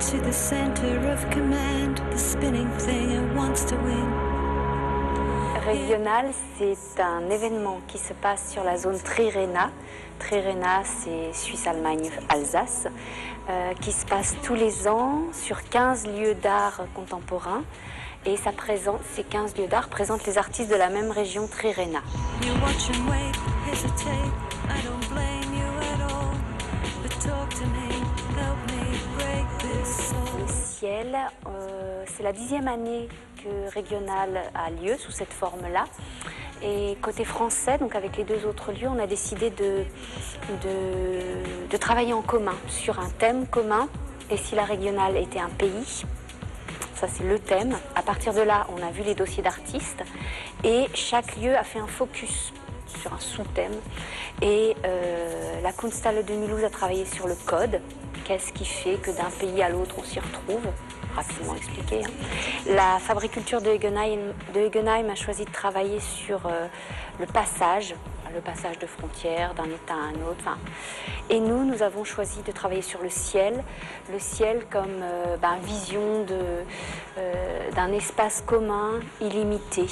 to the center of command, the spinning thing it wants to win. Régional, c'est un événement qui se passe sur la zone Trirena. Trirena, c'est Suisse-Allemagne-Alsace, qui se passe tous les ans sur 15 lieux d'art contemporain. Et ces 15 lieux d'art présentent les artistes de la même région Trirena. Le ciel, c'est la 10e année que Régional a lieu sous cette forme-là. Et côté français, donc avec les 2 autres lieux, on a décidé de travailler en commun sur un thème commun. Et si la Régionale était un pays, ça c'est le thème. À partir de là, on a vu les dossiers d'artistes et chaque lieu a fait un focus sur un sous-thème. Et la Kunsthalle de Mulhouse a travaillé sur le code. Qu'est-ce qui fait que d'un pays à l'autre on s'y retrouve? Rapidement expliqué. La fabriculture de Hegenheim a choisi de travailler sur le passage de frontières d'un état à un autre. Et nous avons choisi de travailler sur le ciel comme vision d'un espace commun illimité.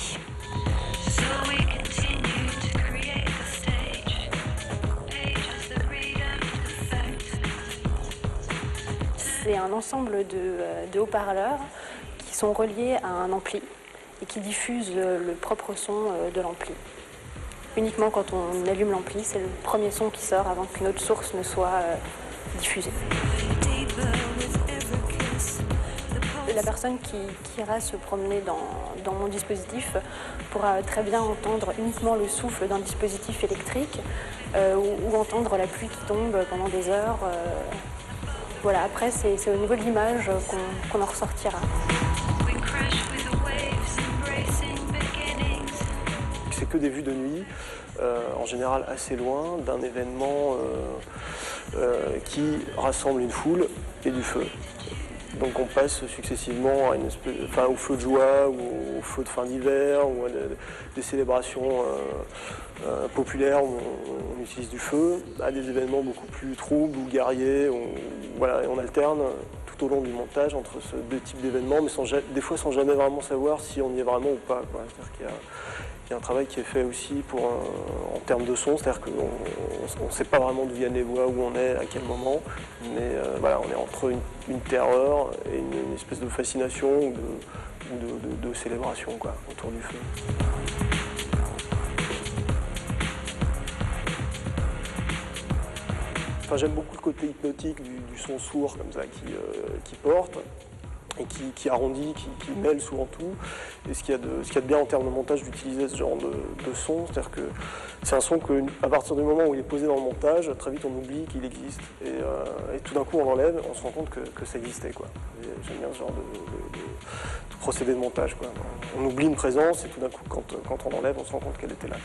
C'est un ensemble de haut-parleurs qui sont reliés à un ampli et qui diffusent le propre son de l'ampli. Uniquement quand on allume l'ampli, c'est le premier son qui sort avant qu'une autre source ne soit diffusée. La personne qui ira se promener dans mon dispositif pourra très bien entendre uniquement le souffle d'un dispositif électrique ou entendre la pluie qui tombe pendant des heures. Voilà, après, c'est au niveau de l'image qu'on en ressortira. C'est que des vues de nuit, en général assez loin, d'un événement qui rassemble une foule et du feu. Donc on passe successivement à au feu de joie ou au feu de fin d'hiver ou à des célébrations populaires où on utilise du feu, à des événements beaucoup plus troubles ou guerriers. Voilà, et on alterne tout au long du montage entre ces 2 types d'événements, mais des fois sans jamais vraiment savoir si on y est vraiment ou pas. C'est-à-dire qu'il y a un travail qui est fait aussi en termes de son, c'est-à-dire qu'on ne sait pas vraiment d'où viennent les voix, où on est, à quel moment, mais voilà, on est entre une terreur et une espèce de fascination ou de célébration autour du feu. Enfin, j'aime beaucoup le côté hypnotique du son sourd comme ça qui porte et qui arrondit, qui mêle souvent tout. Et ce qu'il y a de bien en termes de montage d'utiliser ce genre de son, c'est-à-dire que c'est un son qu'à partir du moment où il est posé dans le montage, très vite on oublie qu'il existe. Et tout d'un coup on l'enlève, on se rend compte que ça existait. J'aime bien ce genre de procédé de montage. On oublie une présence et tout d'un coup quand on l'enlève, on se rend compte qu'elle était là.